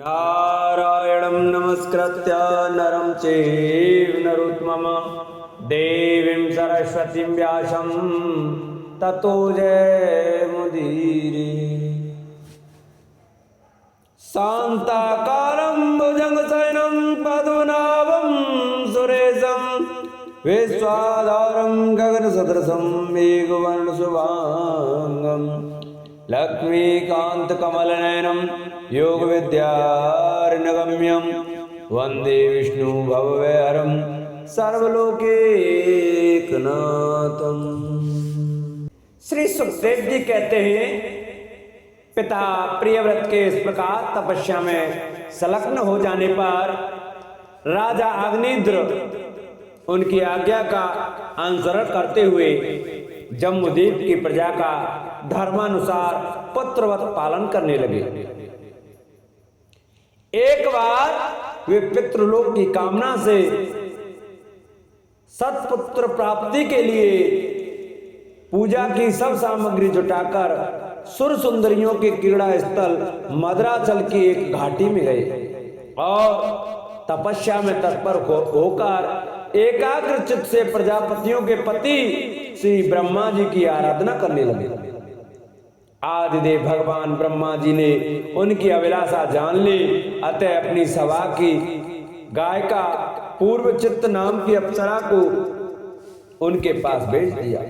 नारायणं नमस्कृत्य नरं चैव नरोत्तमं देवीं सरस्वतीं व्यासं ततो जयमुदीरये। शान्ताकारं भुजगशयनं पद्मनाभं सुरेशं विश्वाधारं गगनसदृशं मेघवर्णशुभाङ्गं लक्ष्मीकान्तकमलनयनं योगविद्यार्णगम्यं वन्दे विष्णु भवभयहरं सर्वलोकैकनाथं। श्री सुखदेव जी कहते हैं, पिता प्रियव्रत के इस प्रकार तपस्या में संलग्न हो जाने पर राजा अग्निद्र उनकी आज्ञा का अनुसरण करते हुए जम्बूद्वीप की प्रजा का धर्मानुसार पुत्रवत पालन करने लगे। एक बार वे पितृलोक की कामना से सत्पुत्र प्राप्ति के लिए पूजा की सब सामग्री जुटाकर सुर सुंदरियों के क्रीड़ा स्थल मदराचल की एक घाटी में गए और तपस्या में तत्पर होकर एकाग्र चित्त से प्रजापतियों के पति श्री ब्रह्मा जी की आराधना करने लगे। आदिदेव भगवान ब्रह्मा जी ने उनकी अभिलाषा जान ली, अतः अपनी सभा की गायिका पूर्वचित्त नाम की अप्सरा को उनके पास भेज दिया।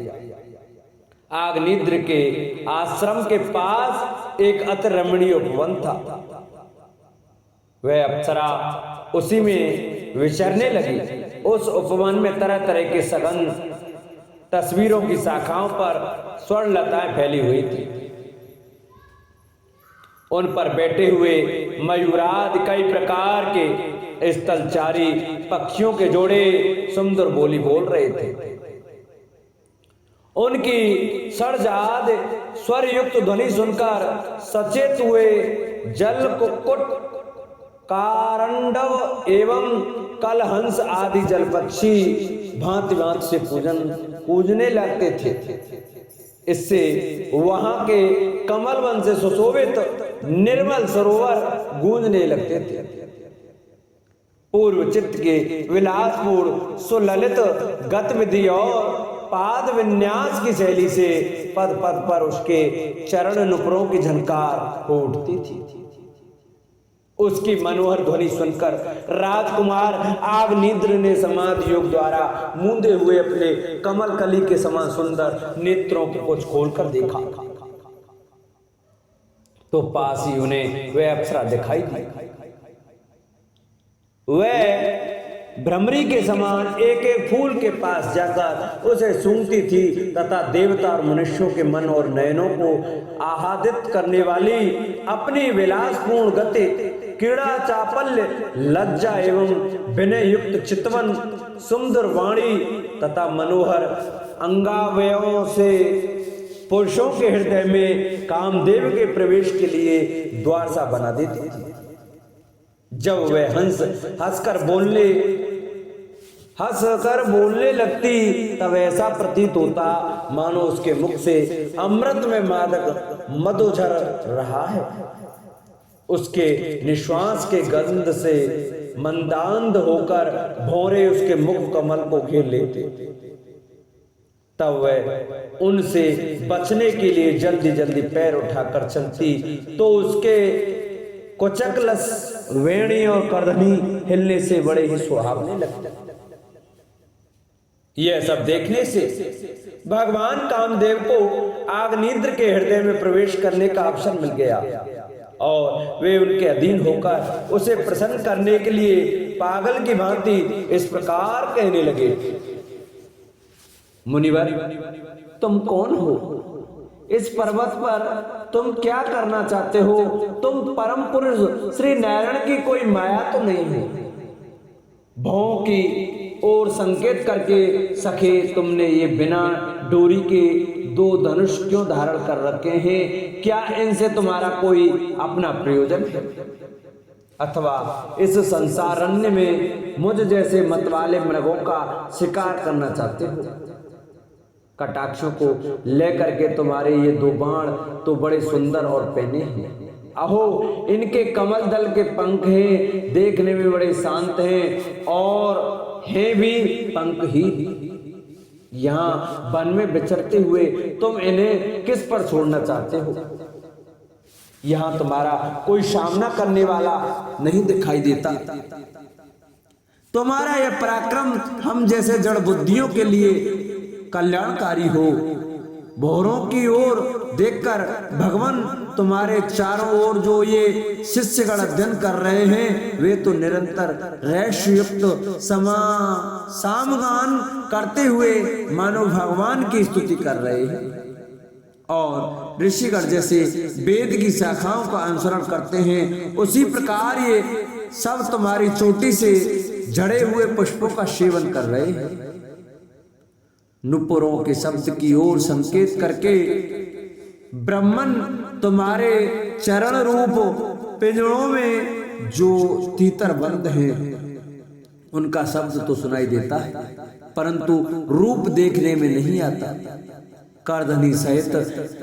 अग्निद्र के आश्रम के पास एक अति रमणीय उपवन था। वह अप्सरा उसी में विचरने लगी। उस उपवन में तरह तरह के सघन तस्वीरों की शाखाओं पर स्वर्णलताएं फैली हुई थी। उन पर बैठे हुए मयूरादि कई प्रकार के स्थलचारी पक्षियों के जोड़े सुंदर बोली बोल रहे थे। उनकी सड़जाद स्वर युक्त ध्वनि सुनकर सचेत हुए जल कुक्कुट, कारंडव एवं कलहंस आदि जल पक्षी भांति भांति से पूजने लगते थे। इससे वहां के कमल वन से सुशोभित निर्मल सरोवर गूंजने लगते थे। पूर्व चित्त के विलासपूर्ण सुललित गतिविधि और पाद विन्यास की शैली से पद पद पर उसके चरण नुपुरों की झनकार हो उठती थी। उसकी मनोहर ध्वनि सुनकर राजकुमार अग्निद्र ने समाधि योग द्वारा मूंदे हुए अपने कमल कली के समान सुंदर नेत्रों को कुछ खोलकर देखा तो पास ही उन्हें वह अप्सरा दिखाई दी। वह भ्रमरी के समान एक एक फूल के पास जाकर उसे सूंघती थी तथा देवता और मनुष्यों के मन और नयनों को आह्लादित करने वाली अपनी विलासपूर्ण गति, क्रीड़ा, चापल्य, लज्जा एवं विनय युक्त चितवन, सुंदर वाणी तथा मनोहर अंगावयवों से पुरुषों के हृदय में कामदेव के प्रवेश के लिए द्वार सा बना देती थी। जब वह हंसकर बोलने लगती तब ऐसा प्रतीत होता मानो उसके मुख से अमृत में मादक मधु झर रहा है। उसके निश्वास के गंध से मंदांध होकर भौरे उसके मुख कमल को घेर लेते। तब वह उनसे बचने के लिए जल्दी जल्दी पैर उठाकर चलती तो उसके कुचकलस, वेणी और करधनी हिलने से बड़े ही सुहावने लगते। यह सब देखने से भगवान कामदेव को अग्निद्र के हृदय में प्रवेश करने का अवसर मिल गया और वे उनके अधीन होकर उसे प्रसन्न करने के लिए पागल की भांति इस प्रकार कहने लगे। मुनिवर, तुम कौन हो? इस पर्वत पर तुम क्या करना चाहते हो? तुम परम पुरुष श्री नारायण की कोई माया तो नहीं है? भौं की ओर संकेत करके सखे तुमने ये बिना डोरी के दो धनुष क्यों धारण कर रखे हैं? क्या इनसे तुम्हारा कोई अपना प्रयोजन है अथवा इस संसारण्य में मुझ जैसे मतवाले मृगों का शिकार करना चाहते हो? कटाक्षों को लेकर के तुम्हारे ये दो बाण तो बड़े सुंदर और पैने हैं, अहो इनके कमल दल के पंख हैं, देखने में बड़े शांत हैं और हैं भी पंख ही। यहाँ वन में विचरते हुए तुम इन्हें किस पर छोड़ना चाहते हो? यहाँ तुम्हारा कोई सामना करने वाला नहीं दिखाई देता। तुम्हारा यह पराक्रम हम जैसे जड़ बुद्धियों के लिए कल्याणकारी हो। भौरों की ओर देखकर भगवान तुम्हारे चारों ओर जो ये शिष्यगण अध्ययन कर रहे हैं, वे तो निरंतर रैष्युक्त सामगान करते हुए मानो भगवान की स्तुति कर रहे हैं। और ऋषिगण जैसे वेद की शाखाओं का अनुसरण करते हैं, उसी प्रकार ये सब तुम्हारी चोटी से झड़े हुए पुष्पों का सेवन कर रहे हैं। नुपुरों के शब्द की ओर संकेत करके ब्रह्मन तुम्हारे चरण रूप पिंजरों में जो तीतर बंद हैं, उनका शब्द तो सुनाई देता है, परंतु रूप देखने में नहीं आता। करधनी सहित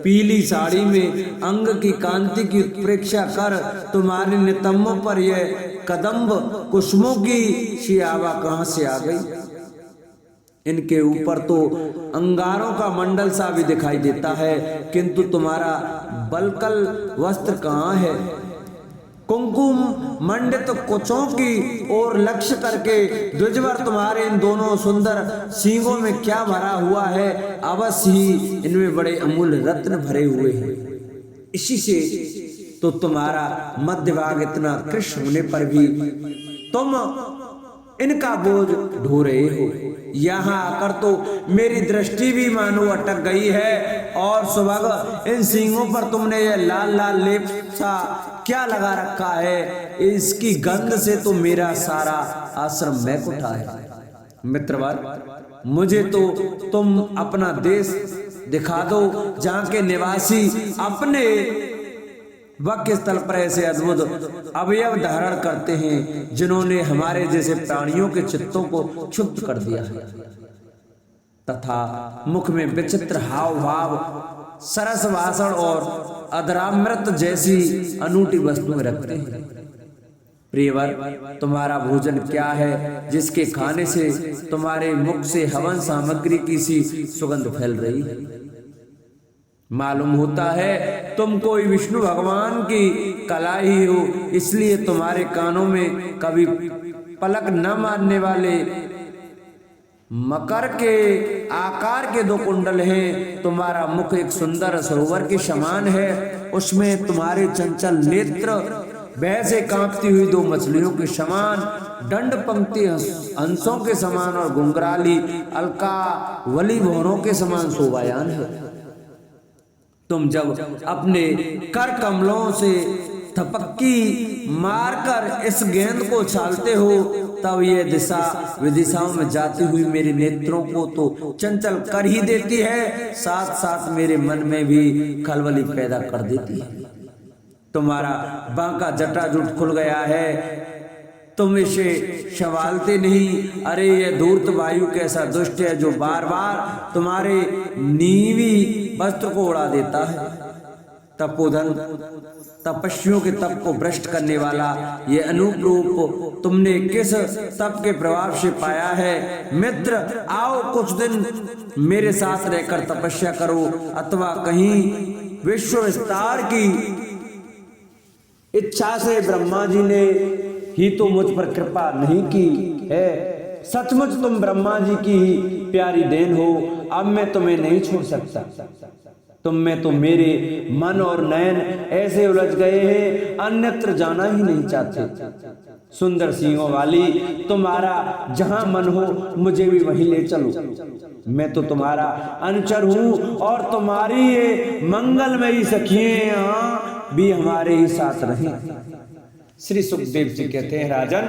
पीली साड़ी में अंग की कांति की उत्प्रेक्षा कर तुम्हारे नितंबों पर यह कदम्ब कुसुमों की शियावा कहां से आ गई? इनके ऊपर तो अंगारों का मंडल सा भी दिखाई देता है, किंतु तुम्हारा बलकल वस्त्र कहाँ है? कुंकुम मंडित कुचों की ओर लक्ष्य करके द्विजवर तुम्हारे इन दोनों सुंदर सींगों में क्या भरा हुआ है? अवश्य ही इनमें बड़े अमूल्य रत्न भरे हुए हैं। इसी से तो तुम्हारा मध्य भाग इतना कृष्ण होने पर भी तुम इनका बोझ ढो रहे हो। यहाँ आकर तो मेरी दृष्टि भी मानो अटक गई है। और सुबह इन सींगों पर तुमने ये लाल लाल लेप सा क्या लगा रखा है? इसकी गंध से तो मेरा सारा आश्रम महक उठा है। मित्रवर, मुझे तो तुम अपना देश दिखा दो, जहाँ के निवासी अपने वक्र स्थल पर ऐसे अद्भुत अवयव धारण करते हैं, जिन्होंने हमारे जैसे प्राणियों के चित्तों को क्षुब्ध कर दिया है, तथा मुख में विचित्र हाव भाव, सरस भाषण और अधरामृत जैसी अनूठी वस्तुएं रखते हैं। प्रियवर, तुम्हारा भोजन क्या है जिसके खाने से तुम्हारे मुख से हवन सामग्री की सी सुगंध फैल रही है? मालूम होता है तुम कोई विष्णु भगवान की कला ही हो, इसलिए तुम्हारे कानों में कभी पलक न मारने वाले मकर के आकार के दो कुंडल हैं। तुम्हारा मुख एक सुंदर सरोवर के समान है, उसमें तुम्हारे चंचल नेत्र वैसे कांपती हुई दो मछलियों के समान, दंड पंक्ति हंसों के समान और घुंघराली अलकावली भौरों के समान शोभायान है। तुम जब अपने कर कमलों से थपक्की मारकर इस गेंद को उछालते हो, तब ये दिशा विदिशाओं में जाती हुई मेरे नेत्रों को तो चंचल कर ही देती है, साथ साथ मेरे मन में भी खलबली पैदा कर देती है। तुम्हारा बांका जटाजूट खुल गया है, तुम इसे संभालते नहीं। अरे ये धूर्त वायु कैसा दुष्ट है, जो बार बार तुम्हारे नीवी वस्त्र को उड़ा देता है। तपोधन तपस्वियों के तप को भ्रष्ट करने वाला ये अनूप रूप तुमने किस तप के प्रभाव से पाया है? मित्र, आओ कुछ दिन मेरे साथ रहकर तपस्या करो, अथवा कहीं विश्व विस्तार की इच्छा से ब्रह्मा जी ने ही तो मुझ पर कृपा नहीं की है। सचमुच तुम ब्रह्मा जी की ही प्यारी देन हो। अब मैं तुम्हें नहीं छोड़ सकता। तुम में तो मेरे मन और नयन ऐसे उलझ गए हैं, अन्यत्र जाना ही नहीं चाहते। सुंदर सींगों वाली, तुम्हारा जहां मन हो मुझे भी वहीं ले चलो। मैं तो तुम्हारा अनुचर हूं और तुम्हारी ये मंगलमयी सखियां भी हमारे ही साथ रहें। श्री सुखदेव जी कहते हैं, राजन,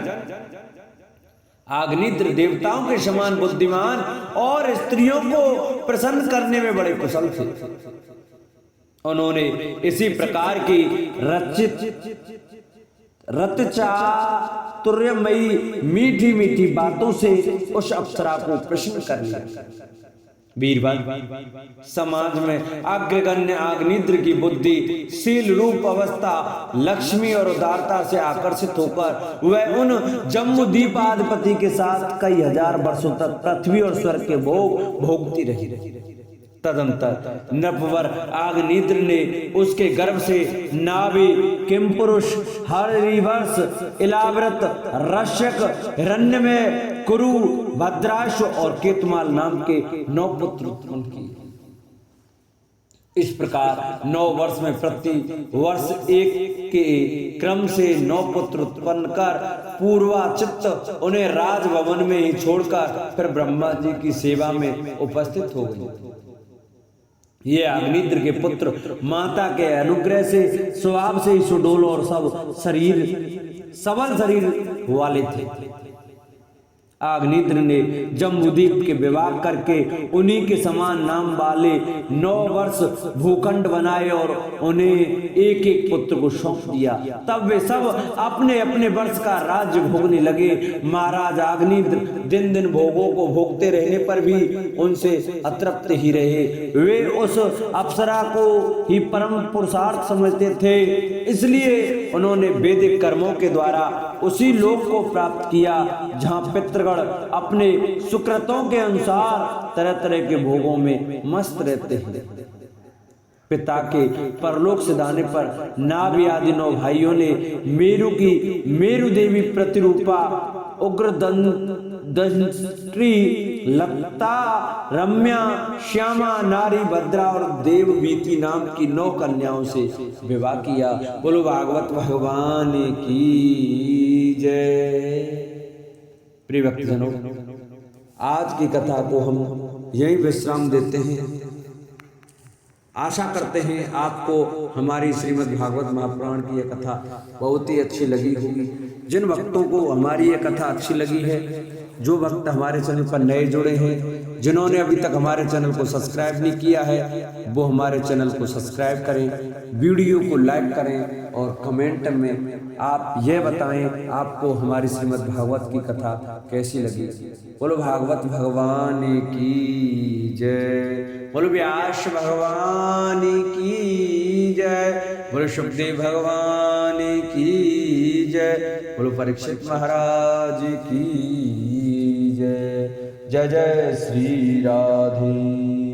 आग्निद्र देवताओं के समान बुद्धिमान और स्त्रियों को प्रसन्न करने में बड़े कुशल थे। उन्होंने इसी प्रकार की रतचातुर्यमयी मीठी मीठी बातों से उस अप्सरा को प्रसन्न कर लिया। बीरबल समाज में अग्रगण्य अग्निद्र की बुद्धि, शील, रूप, अवस्था, लक्ष्मी और उदारता से आकर्षित होकर वह उन जम्बूद्वीपाधिपति के साथ कई हजार वर्षों तक पृथ्वी और स्वर्ग के भोग भोगती रही। तदंतर नृपवर अग्निद्र ने उसके गर्भ से नाभि, किमपुरुष, हरिवर्ष, इलाव्रत, रश्यक, हिरण्यमय, कुरु, भद्राश्व और केतुमाल नाम के 9 पुत्र उत्पन्न किए। इस प्रकार 9 वर्ष में प्रति वर्ष एक के क्रम से 9 पुत्र उत्पन्न कर पूर्वाचित उन्हें राजभवन में ही छोड़कर फिर ब्रह्मा जी की सेवा में उपस्थित हो गए। ये अग्निद्र के पुत्र माता के अनुग्रह से स्वभाव से ही सुडोल और सबल शरीर वाले थे। अग्निद्र ने जम्बूद्वीप के विवाह करके उन्हीं के समान नाम वाले 9 वर्ष भूखंड बनाए और उन्हें एक एक पुत्र को सौंप दिया। तब वे सब अपने अपने वर्ष का राज्य भोगने लगे। महाराज अग्निद्र दिन दिन भोगों को भोगते रहने पर भी उनसे अतृप्त ही रहे। वे उस अप्सरा को ही परम पुरुषार्थ समझते थे, इसलिए उन्होंने वैदिक कर्मों के द्वारा उसी लोक को प्राप्त किया जहाँ पितृगण अपने सुकृतों के अनुसार तरह तरह के भोगों में मस्त रहते हैं। पिता के परलोक से दाने पर नाभि आदि 9 भाइयों ने मेरु की मेरु देवी प्रतिरूपा उग्र दंत्री, लता, रम्या, श्यामा, नारी, भद्रा और देववीति नाम की 9 कन्याओं से विवाह किया। बोलो भागवत भगवान की जय। प्रिय भक्तजनों, आज की कथा को हम यहीं विश्राम देते हैं। आशा करते हैं आपको हमारी श्रीमद् भागवत महापुराण की यह कथा बहुत ही अच्छी लगी होगी। जिन भक्तों को हमारी यह कथा अच्छी लगी है, जो भक्त हमारे चैनल पर नए जुड़े हैं, जिन्होंने अभी तक हमारे चैनल को सब्सक्राइब नहीं किया है, वो हमारे चैनल को सब्सक्राइब करें, वीडियो को लाइक करें और कमेंट में आप यह बताएं आपको हमारी श्रीमद् भागवत की कथा कैसी लगी। बोलो भागवत भगवान की जय। बोलो व्यास भगवान की जय। बोलो सुखदेव भगवान की जय। बोलो परीक्षित महाराज की जय। जय जय श्री राधे।